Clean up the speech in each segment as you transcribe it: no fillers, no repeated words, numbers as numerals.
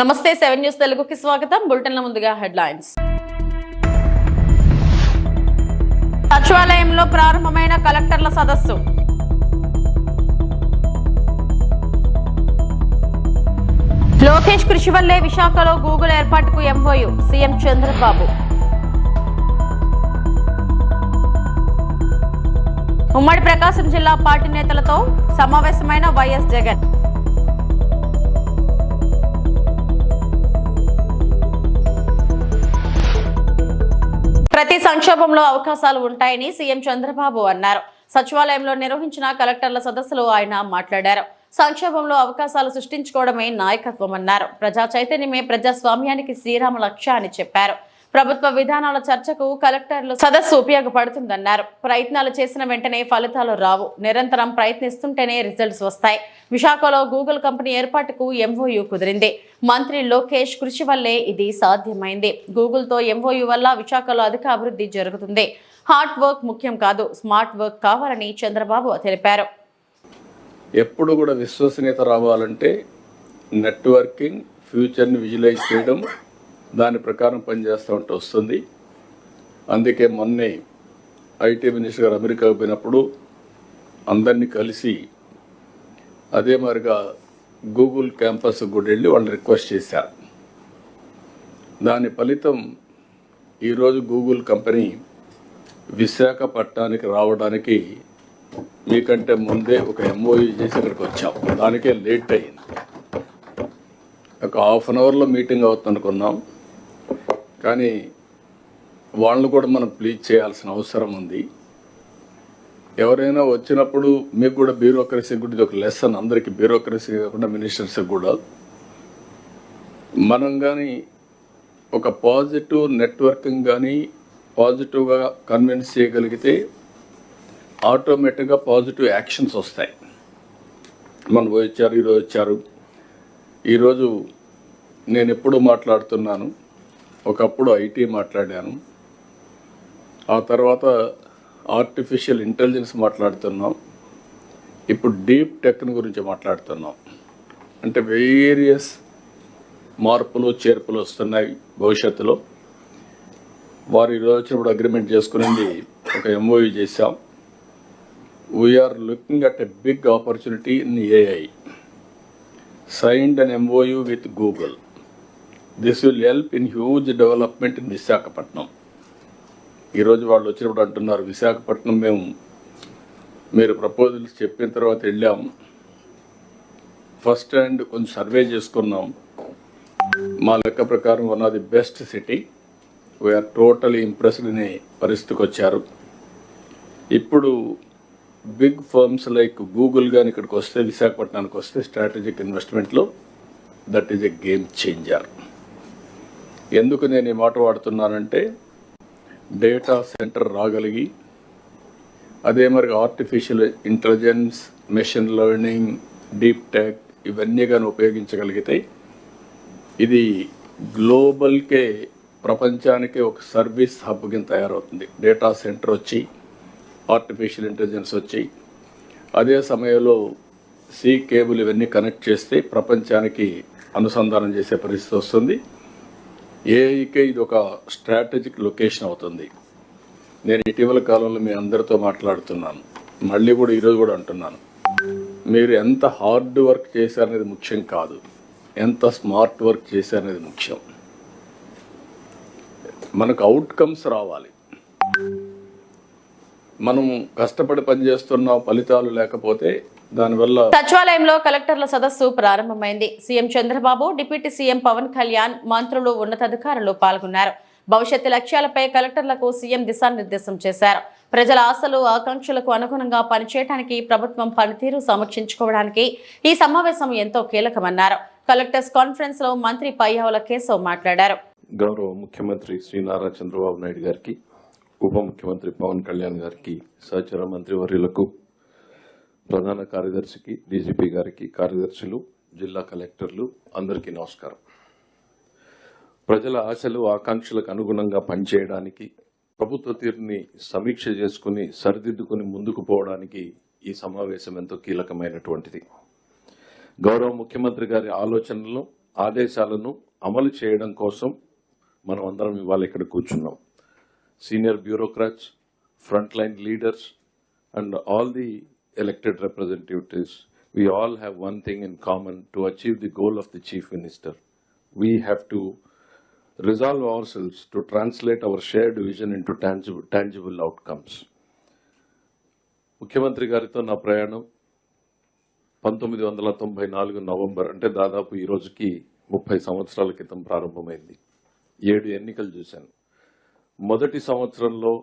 నమస్తే 7 న్యూస్ తెలుగుకి స్వాగతం. బులెటిన్ల ముందుగా హెడ్లైన్స్. సచివాలయంలో ప్రారంభమైన కలెక్టర్ల సదస్సు. లోకేష్ కృషి వల్లే విశాఖలో గూగుల్ ఏర్పాటుకు ఎంఓయూ సీఎం చంద్రబాబు. ఉమ్మడి ప్రకాశం జిల్లా పార్టీ నేతలతో సమావేశమైన వైఎస్ జగన్. ప్రతి సంక్షోభంలో అవకాశాలు ఉంటాయని సీఎం చంద్రబాబు అన్నారు. సచివాలయంలో నిర్వహించిన కలెక్టర్ల సదస్సులో ఆయన మాట్లాడారు. సంక్షోభంలో అవకాశాలు సృష్టించుకోవడమే నాయకత్వం అన్నారు. ప్రజా చైతన్యమే ప్రజాస్వామ్యానికి శ్రీరామ లక్ష్య అని చెప్పారు. ప్రభుత్వ విధానాల చర్చకు కలెక్టర్ల సదస్సు ఉపయోగపడుతుందన్నారు. ప్రయత్నాలు చేసిన వెంటనే ఫలితాలు రావు, నిరంతరం ప్రయత్నిస్తుంటేనే రిజల్ట్స్ వస్తాయి. విశాఖలో గూగుల్ కంపెనీ ఏర్పాటుకు ఎంఓయూ కుదిరింది. మంత్రి లోకేష్ కృషి వల్లే ఇది సాధ్యమైంది. గూగుల్తో ఎంఓయూ వల్ల విశాఖలో అధిక అభివృద్ధి జరుగుతుంది. హార్డ్ వర్క్ ముఖ్యం కాదు, స్మార్ట్ వర్క్ కావాలని చంద్రబాబు తెలిపారు. ఎప్పుడు కూడా విశ్వసనీయత రావాలంటే నెట్వర్కింగ్, ఫ్యూచర్ని విజువలైజ్ చేయడం, దాని ప్రకారం పనిచేస్తూ ఉంటే వస్తుంది. అందుకే మొన్నే ఐటీ మినిస్టర్ గారు అమెరికాకు పోయినప్పుడు అందరినీ కలిసి అదే మరిగా గూగుల్ క్యాంపస్ కూడా వెళ్ళి వాళ్ళు రిక్వెస్ట్ చేశారు. దాని ఫలితం ఈరోజు గూగుల్ కంపెనీ విశాఖపట్నానికి రావడానికి మీకంటే ముందే ఒక ఎంఓయూ చేసి ఇక్కడికి వచ్చాం. దానికే లేట్ అయింది. ఒక హాఫ్ అన్ అవర్లో మీటింగ్ అవుతుంది అనుకున్నాం, కానీ వాళ్ళని కూడా మనం ప్లీజ్ చేయాల్సిన అవసరం ఉంది. ఎవరైనా వచ్చినప్పుడు మీకు కూడా బ్యూరోక్రసీ కూడా ఇది ఒక లెసన్, అందరికీ బ్యూరోక్రసీ కాకుండా మినిస్టర్స్కి కూడా. మనం కానీ ఒక పాజిటివ్ నెట్వర్కింగ్ కానీ పాజిటివ్గా కన్విన్స్ చేయగలిగితే ఆటోమేటిక్గా పాజిటివ్ యాక్షన్స్ వస్తాయి. మనం వచ్చారు, ఈరోజు వచ్చారు. ఈరోజు నేను ఎప్పుడు మాట్లాడుతున్నాను, ఒకప్పుడు ఐటీ మాట్లాడాను, ఆ తర్వాత ఆర్టిఫిషియల్ ఇంటెలిజెన్స్ మాట్లాడుతున్నాం, ఇప్పుడు డీప్ టెక్ గురించి మాట్లాడుతున్నాం. అంటే వేరియస్ మార్పులు చేర్పులు వస్తున్నాయి భవిష్యత్తులో. వారు ఈరోజు వచ్చినప్పుడు అగ్రిమెంట్ చేసుకునేది ఒక ఎంఓయూ చేశాం. We're looking at a big opportunity in AI. Signed an MOU with Google. This will help in huge development in Visakhapatnam. ఈరోజు వాళ్ళు వచ్చినప్పుడు అంటున్నారు, విశాఖపట్నం మీరు ప్రపోజల్స్ చెప్పిన తర్వాత వెళ్ళాం, ఫస్ట్ హ్యాండ్ కొంచెం సర్వే చేసుకున్నాం. మా లెక్క ప్రకారం one of the best city, we're totally impressed అనే పరిస్థితికి వచ్చారు. ఇప్పుడు బిగ్ ఫర్మ్స్ లైక్ గూగుల్ కానీ ఇక్కడికి వస్తే, విశాఖపట్నానికి వస్తే స్ట్రాటజిక్ ఇన్వెస్ట్మెంట్లో that is a game changer. ఎందుకు నేను ఈ మాట వాడుతున్నానంటే, డేటా సెంటర్ రాగలిగి అదే మరి artificial intelligence, machine learning, deep tech ఇవన్నీ కానీ ఉపయోగించగలిగితే ఇది గ్లోబల్కే, ప్రపంచానికే ఒక సర్వీస్ హబ్ కింద తయారవుతుంది. డేటా సెంటర్ వచ్చి, ఆర్టిఫిషియల్ ఇంటెలిజెన్స్ వచ్చి, అదే సమయంలో సీ కేబుల్ ఇవన్నీ కనెక్ట్ చేస్తే ప్రపంచానికి అనుసంధానం చేసే పరిస్థితి వస్తుంది. ఏఐకే ఇది ఒక స్ట్రాటజిక్ లొకేషన్ అవుతుంది. నేను ఇటీవల కాలంలో మీ అందరితో మాట్లాడుతున్నాను, మళ్ళీ కూడా ఈరోజు కూడా అంటున్నాను, మీరు ఎంత హార్డ్ వర్క్ చేశారనేది ముఖ్యం కాదు, ఎంత స్మార్ట్ వర్క్ చేశారనేది ముఖ్యం. మనకు అవుట్కమ్స్ రావాలి. మనం కష్టపడి పనిచేస్తున్నాం, ఫలితాలు లేకపోతే దానివల్ల. సచివాలయంలో కలెక్టర్ల సదస్సు ప్రారంభమైంది. CM Chandrababu, deputy CM Pawan Kalyan, మంత్రులు, ఉన్నతాధికారులు పాల్గొన్నారు. భవిష్యత్తు లక్ష్యాలపై కలెక్టర్లకు సీఎం దిశానిర్దేశం చేశారు. ప్రజల ఆశలు, ఆకాంక్షలకు అనుగుణంగా పనిచేయడానికి ప్రభుత్వం పనితీరు సమీక్షించుకోవడానికి ఈ సమావేశం ఎంతో కీలకమన్నారు. కలెక్టర్స్ కాన్ఫరెన్స్ లో మంత్రి పయ్యావుల కేశవ్ మాట్లాడారు. గౌరవ ముఖ్యమంత్రి శ్రీ నారా చంద్రబాబు నాయుడు గారికి, ఉప ముఖ్యమంత్రి పవన్ కళ్యాణ్ గారికి, సహచర మంత్రివర్యులకు, ప్రధాన కార్యదర్శికి, డీజీపీ గారికి, కార్యదర్శులు, జిల్లా కలెక్టర్లు అందరికీ నమస్కారం. ప్రజల ఆశలు, ఆకాంక్షలకు అనుగుణంగా పనిచేయడానికి, ప్రభుత్వ తీరుని సమీక్ష చేసుకుని సరిదిద్దుకుని ముందుకు పోవడానికి ఈ సమావేశం ఎంతో కీలకమైనటువంటిది. గౌరవ ముఖ్యమంత్రి గారి ఆలోచనలను ఆదేశాలను అమలు చేయడం కోసం మనం అందరం ఇవాళ ఇక్కడ కూర్చున్నాం. Senior bureaucrats, front line leaders and all the elected representatives, we all have one thing in common: to achieve the goal of the Chief Minister. We have to resolve ourselves to translate our shared vision into tangible outcomes. ముఖ్యమంత్రి గారితో నా ప్రయాణం 1994 November, అంటే దాదాపు ఈ రోజుకి 30 సంవత్సరాల క్రితం ప్రారంభమైంది. 7 ఎన్నికలు చూశాను. మొదటి సంవత్సరంలో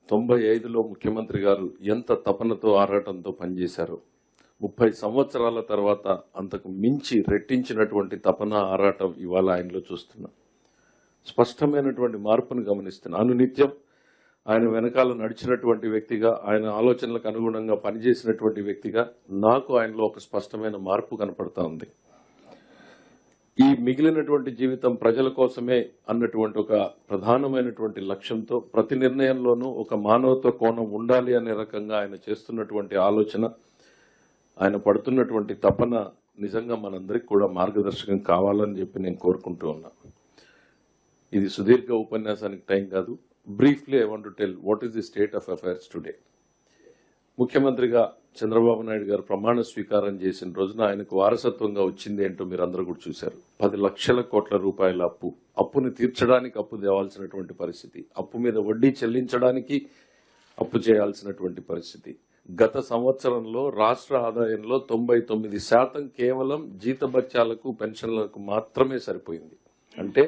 95లో ముఖ్యమంత్రి గారు ఎంత తపనతో ఆరాటంతో పనిచేశారు. 30 సంవత్సరాల తర్వాత అంతకు మించి రెట్టించినటువంటి తపన ఆరాటం ఇవాళ ఆయనలో చూస్తున్నాం. స్పష్టమైనటువంటి మార్పును గమనిస్తున్నాను. అనునిత్యం ఆయన వెనకాల నడిచినటువంటి వ్యక్తిగా, ఆయన ఆలోచనలకు అనుగుణంగా పనిచేసినటువంటి వ్యక్తిగా నాకు ఆయనలో ఒక స్పష్టమైన మార్పు కనపడతా ఉంది. ఈ మిగిలినటువంటి జీవితం ప్రజల కోసమే అన్నటువంటి ఒక ప్రధానమైనటువంటి లక్ష్యంతో ప్రతి నిర్ణయంలోనూ ఒక మానవత్వ కోణం ఉండాలి అనే రకంగా ఆయన చేస్తున్నటువంటి ఆలోచన, ఆయన పడుతున్నటువంటి తపన నిజంగా మనందరికి కూడా మార్గదర్శకం కావాలని చెప్పి నేను కోరుకుంటూ ఉన్నా. ఇది సుదీర్ఘ ఉపన్యాసానికి టైం కాదు. Briefly I want to tell what is the state of affairs today. ముఖ్యమంత్రిగా చంద్రబాబు నాయుడు గారు ప్రమాణ స్వీకారం చేసిన రోజున ఆయనకు వారసత్వంగా వచ్చింది ఏంటో మీరు అందరూ కూడా చూశారు. 10 లక్షల కోట్ల రూపాయల అప్పుని తీర్చడానికి అప్పు తేవాల్సినటువంటి పరిస్థితి, అప్పు మీద వడ్డీ చెల్లించడానికి అప్పు చేయాల్సినటువంటి పరిస్థితి. గత సంవత్సరంలో రాష్ట్ర ఆదాయంలో 99% కేవలం జీతభత్యాలకు, పెన్షన్లకు మాత్రమే సరిపోయింది. అంటే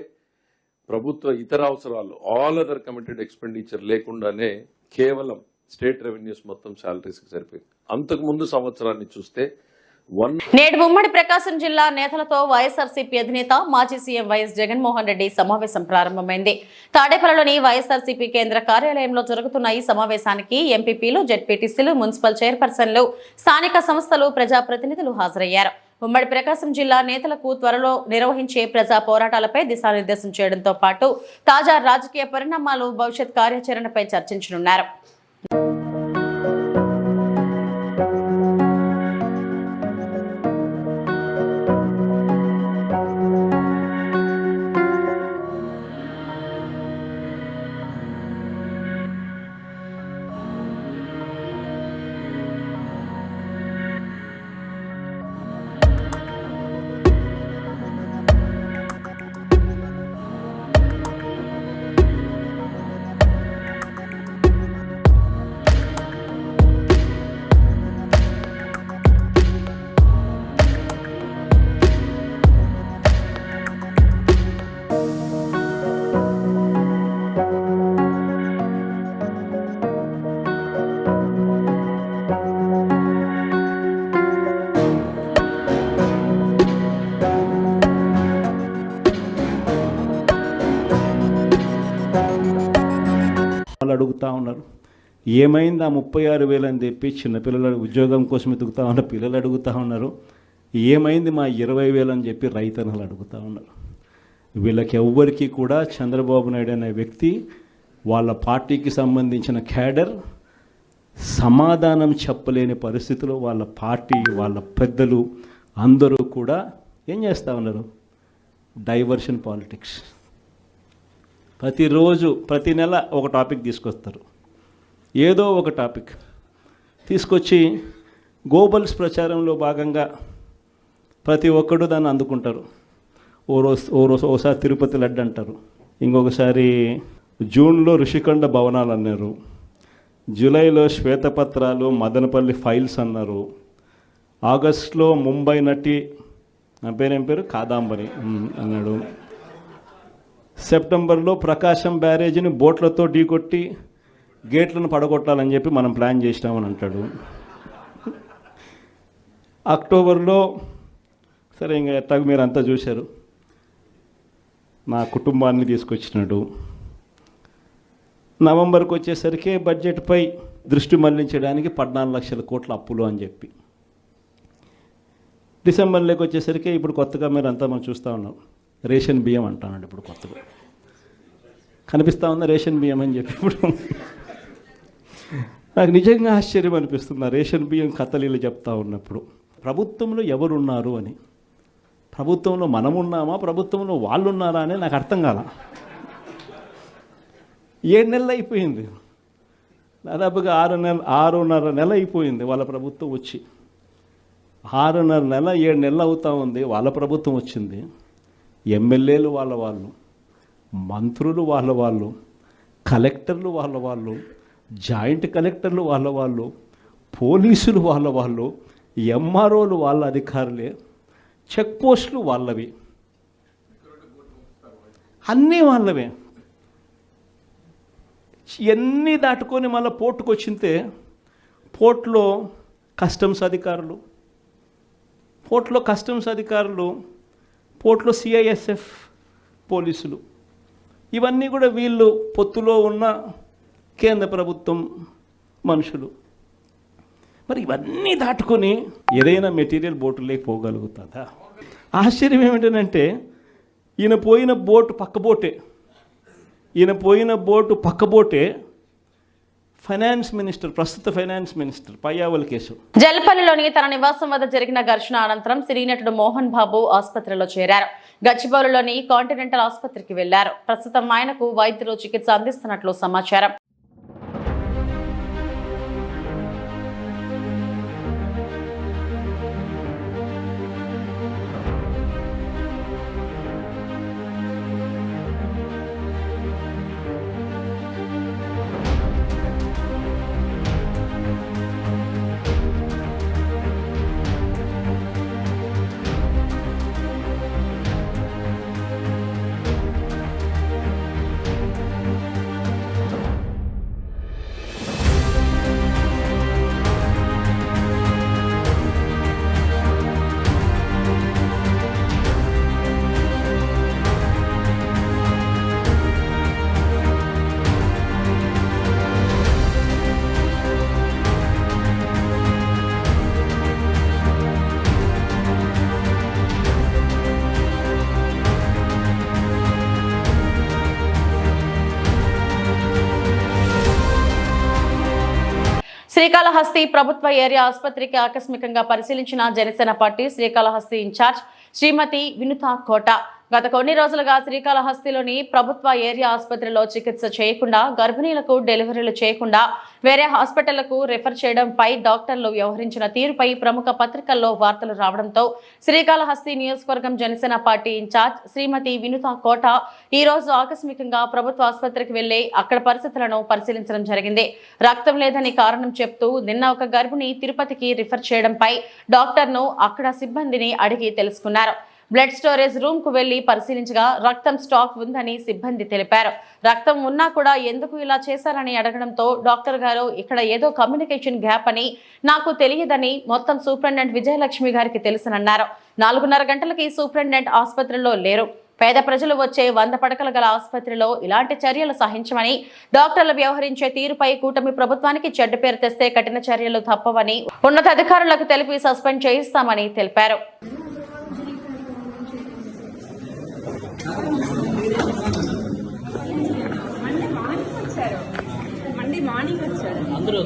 ప్రభుత్వ ఇతర అవసరాలు, ఆల్ అదర్ కమిటెడ్ ఎక్స్పెండిచర్ లేకుండానే కేవలం స్టేట్ రెవెన్యూస్ మొత్తం శాలరీస్ కి సరిపోయింది. అంతకు ముందు సంవత్సరాన్ని చూస్తే నేడు ఉమ్మడి ప్రకాశం జిల్లా నేతలతో వైఎస్ఆర్సీపీ అధినేత మాజీ సీఎం వైఎస్ జగన్మోహన్ రెడ్డి సమావేశం ప్రారంభమైంది. తాడేపల్లిలోని వైఎస్ఆర్సీపీ కేంద్ర కార్యాలయంలో జరుగుతున్న ఈ సమావేశానికి ఎంపీపీలు, జెడ్పీటీసీలు, మున్సిపల్ చైర్పర్సన్లు, స్థానిక సంస్థలు, ప్రజాప్రతినిధులు హాజరయ్యారు. ఉమ్మడి ప్రకాశం జిల్లా నేతలకు త్వరలో నిర్వహించే ప్రజా పోరాటాలపై దిశానిర్దేశం చేయడంతో పాటు తాజా రాజకీయ పరిణామాలు, భవిష్యత్ కార్యాచరణపై చర్చించనున్నారు. అడుగుతూ ఉన్నారు, ఏమైంది ఆ 36,000 అని చెప్పి చిన్నపిల్లల ఉద్యోగం కోసం ఎదుగుతూ ఉన్న పిల్లలు అడుగుతూ ఉన్నారు, ఏమైంది మా 20,000 అని చెప్పి రైతన్నలు అడుగుతూ ఉన్నారు. వీళ్ళకి ఎవ్వరికి కూడా చంద్రబాబు నాయుడు అనే వ్యక్తి, వాళ్ళ పార్టీకి సంబంధించిన క్యాడర్ సమాధానం చెప్పలేని పరిస్థితిలో వాళ్ళ పార్టీ, వాళ్ళ పెద్దలు అందరూ కూడా ఏం చేస్తూ ఉన్నారు, డైవర్షన్ పాలిటిక్స్. ప్రతిరోజు ప్రతి నెల ఒక టాపిక్ తీసుకొస్తారు, ఏదో ఒక టాపిక్ తీసుకొచ్చి గోబల్స్ ప్రచారంలో భాగంగా ప్రతి ఒక్కడు దాన్ని అందుకుంటారు. ఓసారి తిరుపతి లడ్డు అంటారు, ఇంకొకసారి జూన్లో ఋషికొండ భవనాలు అన్నారు, జూలైలో శ్వేతపత్రాలు, మదనపల్లి ఫైల్స్ అన్నారు, ఆగస్టులో ముంబై నటి నా పేరేం పేరు కాదాంబరి అన్నాడు, సెప్టెంబర్లో ప్రకాశం బ్యారేజీని బోట్లతో ఢీకొట్టి గేట్లను పడగొట్టాలని చెప్పి మనం ప్లాన్ చేసినామని అంటాడు. అక్టోబర్లో సరే ఇంకా ఎట్టాగ మీరు అంతా చూశారు, నా కుటుంబాన్ని తీసుకొచ్చినాడు. నవంబర్కి వచ్చేసరికి బడ్జెట్పై దృష్టి మళ్లించడానికి 14 లక్షల కోట్ల అప్పులు అని చెప్పి, డిసెంబర్లోకి వచ్చేసరికి ఇప్పుడు కొత్తగా మీరు అంతా మనం చూస్తూ ఉన్నాం, రేషన్ బియ్యం అంటానండి. ఇప్పుడు కొత్తగా కనిపిస్తూ ఉందా రేషన్ బియ్యం అని చెప్పి. ఇప్పుడు నాకు నిజంగా ఆశ్చర్యం అనిపిస్తుంది ఆ రేషన్ బియ్యం కథలీలు చెప్తా ఉన్నప్పుడు. ప్రభుత్వంలో ఎవరున్నారు అని, ప్రభుత్వంలో మనం ఉన్నామా, ప్రభుత్వంలో వాళ్ళు ఉన్నారా అని నాకు అర్థం కాల. 7 నెలలు అయిపోయింది, దాదాపుగా 6.5 నెల అయిపోయింది వాళ్ళ ప్రభుత్వం వచ్చి. 6.5 నెల 7 నెలలు అవుతా ఉంది వాళ్ళ ప్రభుత్వం వచ్చింది. ఎమ్మెల్యేలు వాళ్ళు, మంత్రులు వాళ్ళు, కలెక్టర్లు వాళ్ళు, జాయింట్ కలెక్టర్లు వాళ్ళు, పోలీసులు వాళ్ళు, ఎంఆర్ఓలు వాళ్ళ అధికారులే, చెక్ పోస్టులు వాళ్ళవి, అన్నీ వాళ్ళవే. ఇవన్నీ దాటుకొని మళ్ళీ పోర్టుకు వచ్చింతే పోర్టులో కస్టమ్స్ అధికారులు, పోర్టులో సిఐఎస్ఎఫ్ పోలీసులు, ఇవన్నీ కూడా వీళ్ళు పొత్తులో ఉన్న కేంద్ర ప్రభుత్వం మనుషులు. మరి ఇవన్నీ దాటుకొని ఏదైనా మెటీరియల్ బోటు లేకపోగలుగుతుందా? ఆశ్చర్యం ఏమిటంటే ఈయన పోయిన బోటు పక్క బోటే ప్రస్తుత ఫైనాన్స్ మినిస్టర్ పయ్యావుల కేసు. జల్పల్లిలోని తన నివాసం వద్ద జరిగిన ఘర్షణ అనంతరం సినీ నటుడు మోహన్ బాబు ఆసుపత్రిలో చేరారు. గచ్చిబౌలిలోని కాంటినెంటల్ ఆసుపత్రికి వెళ్లారు. ప్రస్తుతం ఆయనకు వైద్యులు చికిత్స అందిస్తున్నట్లు సమాచారం. శ్రీకాళహస్తి ప్రభుత్వ ఏరియా ఆసుపత్రికి ఆకస్మికంగా పరిశీలించిన జనసేన పార్టీ శ్రీకాళహస్తి ఇన్ఛార్జ్ శ్రీమతి వినుతా కోట గత కొన్ని రోజులుగా శ్రీకాళహస్తిలోని ప్రభుత్వ ఏరియా ఆసుపత్రిలో చికిత్స చేయకుండా, గర్భిణీలకు డెలివరీలు చేయకుండా వేరే హాస్పిటళ్లకు రిఫర్ చేయడంపై డాక్టర్లు వ్యవహరించిన తీరుపై ప్రముఖ పత్రికల్లో వార్తలు రావడంతో శ్రీకాళహస్తి నియోజకవర్గం జనసేన పార్టీ ఇన్ఛార్జ్ శ్రీమతి వినుతా కోట ఈ రోజు ఆకస్మికంగా ప్రభుత్వ ఆసుపత్రికి వెళ్లి అక్కడ పరిస్థితులను పరిశీలించడం జరిగింది. రక్తం లేదని కారణం చెప్తూ నిన్న ఒక గర్భిణి తిరుపతికి రిఫర్ చేయడంపై డాక్టర్ను అక్కడ సిబ్బందిని అడిగి తెలుసుకున్నారు. బ్లడ్ స్టోరేజ్ రూమ్ కు వెళ్లి పరిశీలించగా రక్తం స్టాక్ ఉందని సిబ్బంది తెలిపారు. రక్తం ఉన్నా కూడా ఎందుకు ఇలా చేశారని అడగడంతో డాక్టర్ గారు ఇక్కడ ఏదో కమ్యూనికేషన్ గ్యాప్ అని నాకు తెలియదని మొత్తం సూపరింటెండెంట్ విజయలక్ష్మి గారికి తెలుసనన్నారు. 4:30 గంటలకి సూపరింటెండెంట్ ఆసుపత్రిలో లేరు. పేద ప్రజలు వచ్చే 100 పడకలు గల ఆసుపత్రిలో ఇలాంటి చర్యలు సహించమని, డాక్టర్లు వ్యవహరించే తీరుపై కూటమి ప్రభుత్వానికి చెడ్డ పేరు తెస్తే కఠిన చర్యలు తప్పవని ఉన్నతాధికారులకు తెలిపి సస్పెండ్ చేయిస్తామని తెలిపారు. మార్నింగ్ వచ్చారు అందరూ.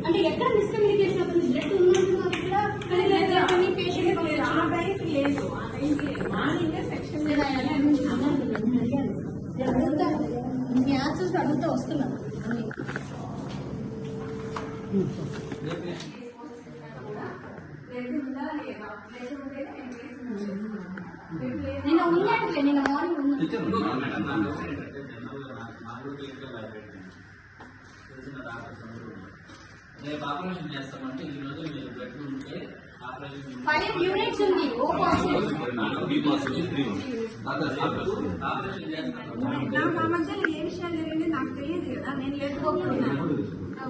అంటే ఎక్కడ మిస్కమ్యూనికేషన్ అవుతుంది? బ్లడ్ ఉన్నట్టు పేషెంట్ లేదు. మార్నింగ్ సెక్షన్ మ్యాథ్స్ అడుగుతూ వస్తున్నాను. నేను ఉన్నట్లే నేను మార్నింగ్ ఆపరేషన్ చేస్తామంటే ఈ రోజు మీరు బ్లడ్ ఉంటే 5 యూనిట్స్ ఉంది. O positive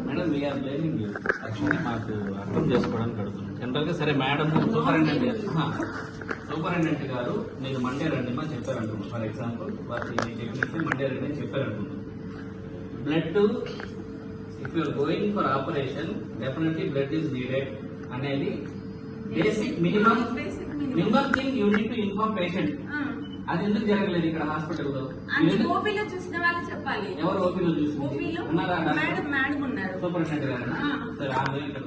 madam we're blaming you. Actually మాకు అర్థం చేసుకోవడానికి అడుగుతున్నాం. జనరల్గా సరే మేడం సూపరింటెండెంట్ గారు నేను మండే రండి మా చెప్పారంటున్నాను. ఫర్ ఎగ్జాంపుల్ వారికి టెక్నీషియన్ మండే రండి అని చెప్పారంటున్నాను. Blood if you are going for operation definitely blood is needed అనేది basic minimum thing you need to inform patient. అది ఎందుకు జరగలేదు ఇక్కడ హాస్పిటల్లో? ఓపీలో చూసిన వాళ్ళు చెప్పాలి. ఎవరు ఓపీలో చూసి ఓపీలో ఉన్నారా? మేడం ఉన్నారు. సూపరింటెండెంట్ గారు. సరే ఆమె ఇక్కడ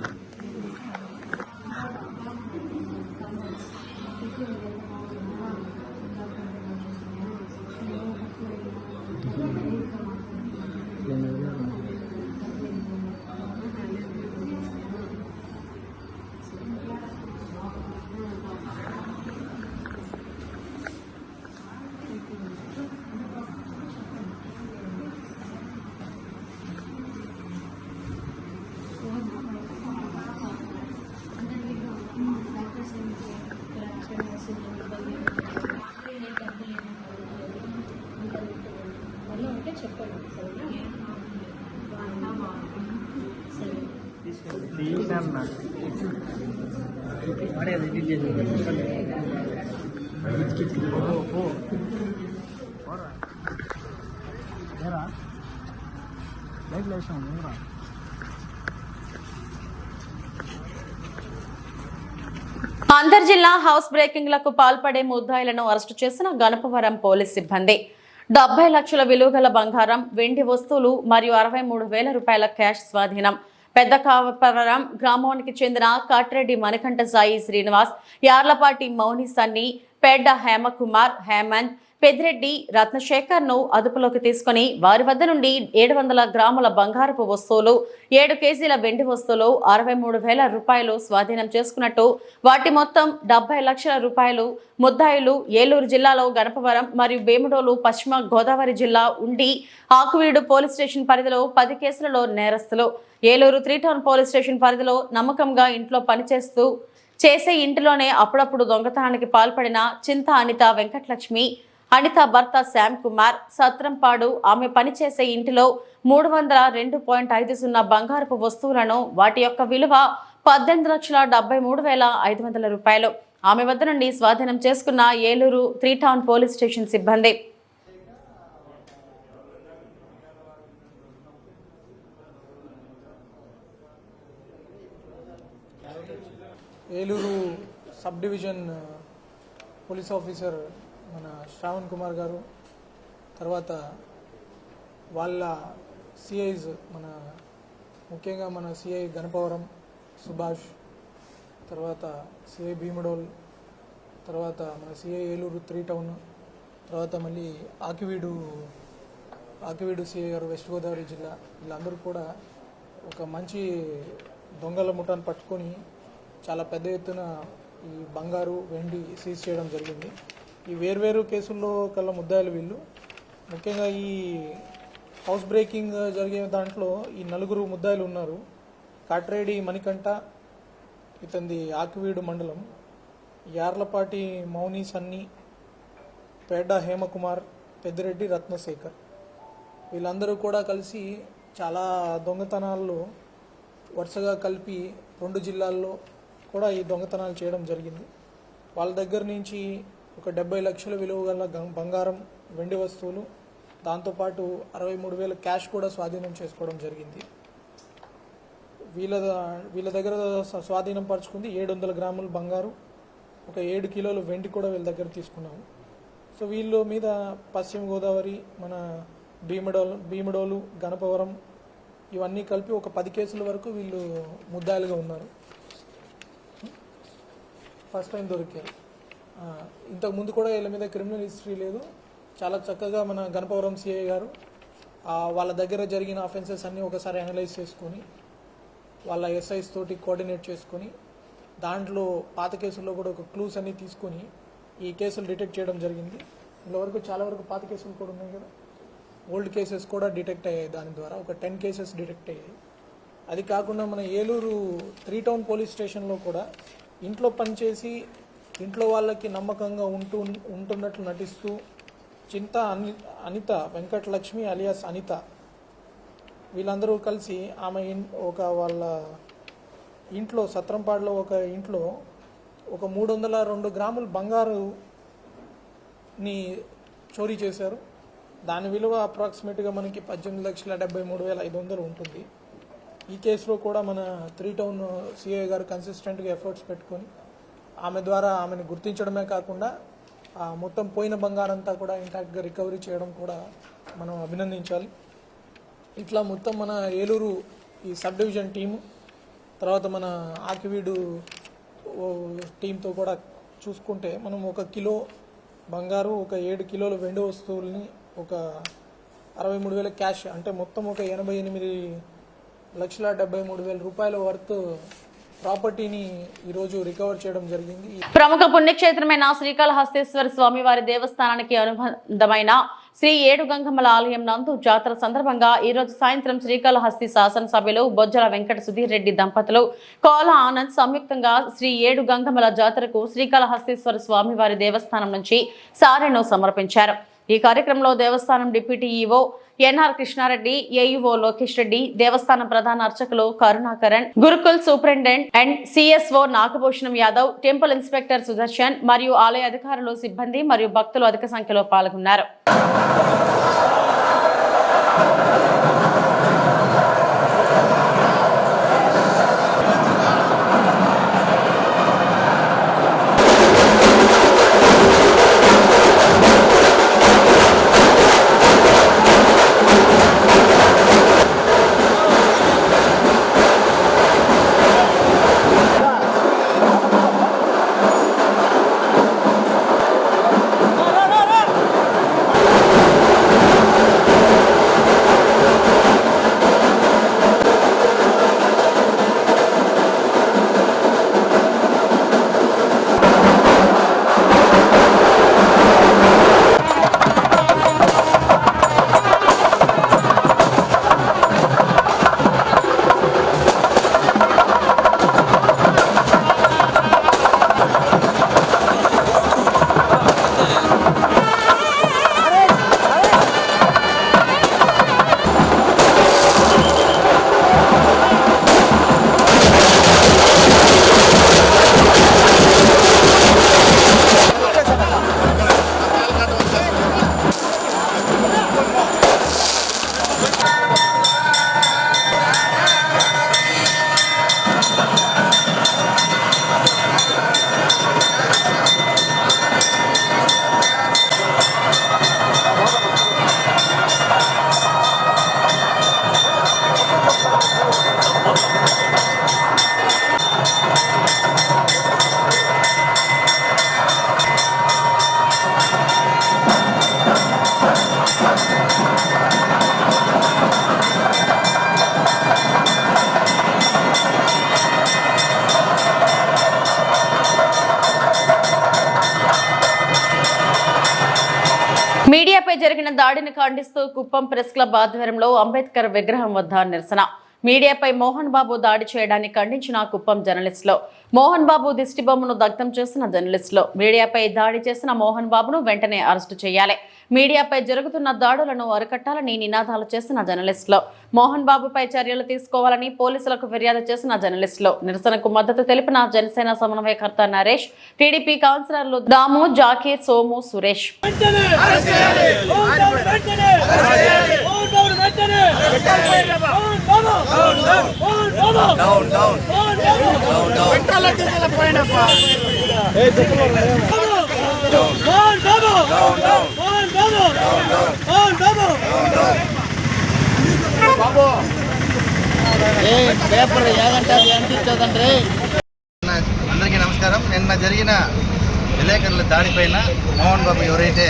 అంతర్జిల్లా హౌస్ బ్రేకింగ్లకు పాల్పడే ముద్దాయిలను అరెస్టు చేసిన గణపవరం పోలీస్ సిబ్బంది. 70 లక్షల విలువగల బంగారం, వెండి వస్తువులు మరియు 63,000 రూపాయల క్యాష్ స్వాధీనం. పెద్ద కావపవరం గ్రామానికి చెందిన కాట్రెడ్డి మణికంఠ సాయి శ్రీనివాస్, యార్లపాటి మౌని సన్ని, పేడ్డ హేమకుమార్, హేమంత్, పెద్దిరెడ్డి రత్నశేఖర్ ను అదుపులోకి తీసుకుని వారి వద్ద నుండి 700 గ్రాముల బంగారపు వస్తువులు, 7 కేజీల వెండి వస్తువులు, 63,000 రూపాయలు స్వాధీనం చేసుకున్నట్టు, వాటి మొత్తం 70 లక్షల రూపాయలు. ముద్దాయిలు ఏలూరు జిల్లాలో గణపవరం మరియు భీమడోలు, పశ్చిమ గోదావరి జిల్లా ఉండి ఆకువీడు పోలీస్ స్టేషన్ పరిధిలో 10 కేసులలో నేరస్తులు. ఏలూరు 3 టౌన్ పోలీస్ స్టేషన్ పరిధిలో నమ్మకంగా ఇంట్లో చేసే ఇంటిలోనే అప్పుడప్పుడు దొంగతనానికి పాల్పడిన చింత అనిత వెంకటలక్ష్మి, అనిత భర్త శ్యామ్ కుమార్, సత్రంపాడు ఆమె పనిచేసే ఇంటిలో 302.50 బంగారపు వస్తువులను, వాటి యొక్క విలువ 18,73,500 రూపాయలు ఆమె వద్ద నుండి స్వాధీనం చేసుకున్న ఏలూరు 3 టౌన్ పోలీస్ స్టేషన్ సిబ్బంది. Eluru sub division police officer మన శ్రావణ్ కుమార్ గారు, తర్వాత వాళ్ళ సిఐస్ ముఖ్యంగా మన సిఐ గణపవరం సుభాష్, తర్వాత సిఐ భీమడోల్, తర్వాత మన సిఐ ఏలూరు 3 టౌన్, తర్వాత మళ్ళీ ఆకివీడు సిఐ గారు వెస్ట్ గోదావరి జిల్లా, వీళ్ళందరూ కూడా ఒక మంచి దొంగల ముఠాను పట్టుకొని చాలా పెద్ద ఎత్తున ఈ బంగారు, వెండి సీజ్ చేయడం జరిగింది. ఈ వేర్వేరు కేసుల్లో కల్లా ముద్దాయిలు వీళ్ళు. ముఖ్యంగా ఈ హౌస్ బ్రేకింగ్ జరిగే దాంట్లో ఈ 4 ముద్దాయిలు ఉన్నారు. కాట్రేడి మణికంఠ, ఇతంది ఆకివీడు మండలం, యార్లపాటి మౌని సన్ని, పేడ్డ హేమకుమార్, పెద్దిరెడ్డి రత్నశేఖర్, వీళ్ళందరూ కూడా కలిసి చాలా దొంగతనాల్లో వరుసగా కలిపి 2 జిల్లాల్లో కూడా ఈ దొంగతనాలు చేయడం జరిగింది. వాళ్ళ దగ్గర నుంచి ఒక 70 లక్షల విలువ గల బంగారం, వెండి వస్తువులు, దాంతోపాటు 63,000 క్యాష్ కూడా స్వాధీనం చేసుకోవడం జరిగింది. వీళ్ళ దగ్గర స్వాధీనం పరుచుకుంది 700 గ్రాముల బంగారు, ఒక 7 కిలోలు వెండి కూడా వీళ్ళ దగ్గర తీసుకున్నాము. సో వీళ్ళ మీద పశ్చిమ గోదావరి, మన భీమడోలు, గణపవరం ఇవన్నీ కలిపి ఒక 10 కేసుల వరకు వీళ్ళు ముద్దాయిలుగా ఉన్నారు. ఫస్ట్ టైం దొరికారు. ఇంతకుముందు కూడా వీళ్ళ మీద క్రిమినల్ హిస్టరీ లేదు. చాలా చక్కగా మన గణపవరం సిఐ గారు వాళ్ళ దగ్గర జరిగిన అఫెన్సెస్ అన్నీ ఒకసారి అనలైజ్ చేసుకొని వాళ్ళ ఎస్ఐస్ తోటి కోఆర్డినేట్ చేసుకొని దాంట్లో పాత కేసుల్లో కూడా ఒక క్లూస్ అన్నీ తీసుకొని ఈ కేసులు డిటెక్ట్ చేయడం జరిగింది. ఇంతవరకు చాలా వరకు పాత కేసులు కూడా ఉన్నాయి కదా, ఓల్డ్ కేసెస్ కూడా డిటెక్ట్ అయ్యాయి. దాని ద్వారా ఒక 10 కేసెస్ డిటెక్ట్ అయ్యాయి. అది కాకుండా మన ఏలూరు 3 టౌన్ పోలీస్ స్టేషన్లో కూడా ఇంట్లో పనిచేసి ఇంట్లో వాళ్ళకి నమ్మకంగా ఉంటున్నట్లు నటిస్తూ చింత అనిత వెంకటలక్ష్మి అలియాస్ అనిత, వీళ్ళందరూ కలిసి ఆమె వాళ్ళ ఇంట్లో సత్రంపాడులో ఒక ఇంట్లో ఒక 302 గ్రాముల బంగారుని చోరీ చేశారు. దాని విలువ అప్రాక్సిమేట్గా మనకి 18,73,500 ఉంటుంది. ఈ కేసులో కూడా మన 3 టౌన్ సిఐ గారు కన్సిస్టెంట్గా ఎఫర్ట్స్ పెట్టుకొని ఆమె ద్వారా ఆమెను గుర్తించడమే కాకుండా మొత్తం పోయిన బంగారంతా కూడా ఇంటాక్ట్గా రికవరీ చేయడం కూడా మనం అభినందించాలి. ఇట్లా మొత్తం మన ఏలూరు ఈ సబ్ డివిజన్ టీము, తర్వాత మన ఆకివీడు టీంతో కూడా చూసుకుంటే మనం 1 కిలో బంగారు, ఒక 7 కిలోల వెండి వస్తువుల్ని, ఒక 63,000 క్యాష్, అంటే మొత్తం ఒక 88,73,000 రూపాయల వర్త్ ప్రాపర్టీని ఈరోజు రికవర్ చేయడం జరిగింది. ప్రముఖ పుణ్యక్షేత్రమైన శ్రీకాళహస్తీశ్వర స్వామివారి దేవస్థానానికి అనుబంధమైన శ్రీ ఏడుగంగమ్మల ఆలయం నందు జాతర సందర్భంగా ఈ రోజు సాయంత్రం శ్రీకాళహస్తి శాసనసభ్యులు బొజ్జల వెంకట సుధీర్ రెడ్డి దంపతులు, కోల ఆనంద్ సంయుక్తంగా శ్రీ ఏడుగంగమ్మల జాతరకు శ్రీకాళహస్తీశ్వర స్వామివారి దేవస్థానం నుంచి సారెను సమర్పించారు. ఈ కార్యక్రమంలో దేవస్థానం deputy EO NR Krishna Reddy, AEO Lokesh Reddy, దేవస్థానం ప్రధాన అర్చకులు Karunakaran, Gurukul superintendent and CSO Nagabhushanam Yadav, temple inspector Sudarshan మరియు ఆలయ అధికారులు, సిబ్బంది మరియు భక్తులు అధిక సంఖ్యలో పాల్గొన్నారు. మీడియాపై జరిగిన దాడిని ఖండిస్తూ కుప్పం ప్రెస్ క్లబ్ ఆధ్వర్యంలో అంబేద్కర్ విగ్రహం వద్ద నిరసన. మీడియాపై మోహన్ బాబు దాడి చేయడాన్ని ఖండించిన కుప్పం జర్నలిస్టులు, మోహన్ బాబు దిష్టిబొమ్మను దగ్ధం చేసిన జర్నలిస్టులు, మీడియాపై దాడి చేసిన మోహన్ బాబును వెంటనే అరెస్టు చేయాలి, మీడియాపై జరుగుతున్న దాడులను అరికట్టాలని నినాదాలు చేసిన జర్నలిస్టులు, మోహన్ బాబుపై చర్యలు తీసుకోవాలని పోలీసులకు ఫిర్యాదు చేసిన జర్నలిస్టులు, నిరసనకు మద్దతు తెలిపిన జనసేన సమన్వయకర్త నరేష్, టీడీపీ కౌన్సిలర్లు దాము, జాకీర్, సోము, సురేష్. అందరికీ నమస్కారం. నిన్న జరిగిన విలేకరుల దాడిపైన మోహన్ బాబు, ఎవరైతే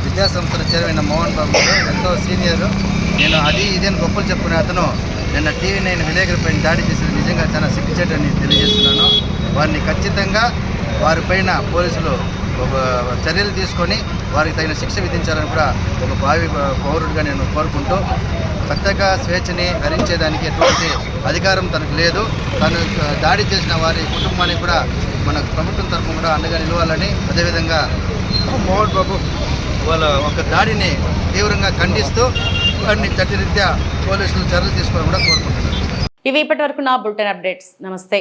విద్యాసంస్థల చైర్మన్ మోహన్ బాబు ఎంతో సీనియర్, నేను అది ఇదేని గొప్పలు చెప్పుకునే అతను నిన్న TV9 విలేకరులపైన దాడి చేసేది నిజంగా చాలా సిగ్గుచేటని తెలియజేస్తున్నాను. వారిని ఖచ్చితంగా వారిపైన పోలీసులు చర్యలు తీసుకొని వారికి తగిన శిక్ష విధించాలని కూడా ఒక భావి పౌరుడిగా నేను కోరుకుంటూ, ప్రత్యేక స్వేచ్ఛని హరించేదానికి ఎటువంటి అధికారం తనకు లేదు. తను దాడి చేసిన వారి కుటుంబానికి కూడా మన ప్రభుత్వం తరఫున కూడా అండగా నిలవాలని, అదేవిధంగా మోహన్ బాబు వాళ్ళ ఒక దాడిని తీవ్రంగా ఖండిస్తూ వారిని చట్టరీత్యా పోలీసులు చర్యలు తీసుకోవాలని కూడా కోరుకుంటున్నారు. ఇవి ఇప్పటివరకు నా బులెటిన్ అప్డేట్స్. నమస్తే.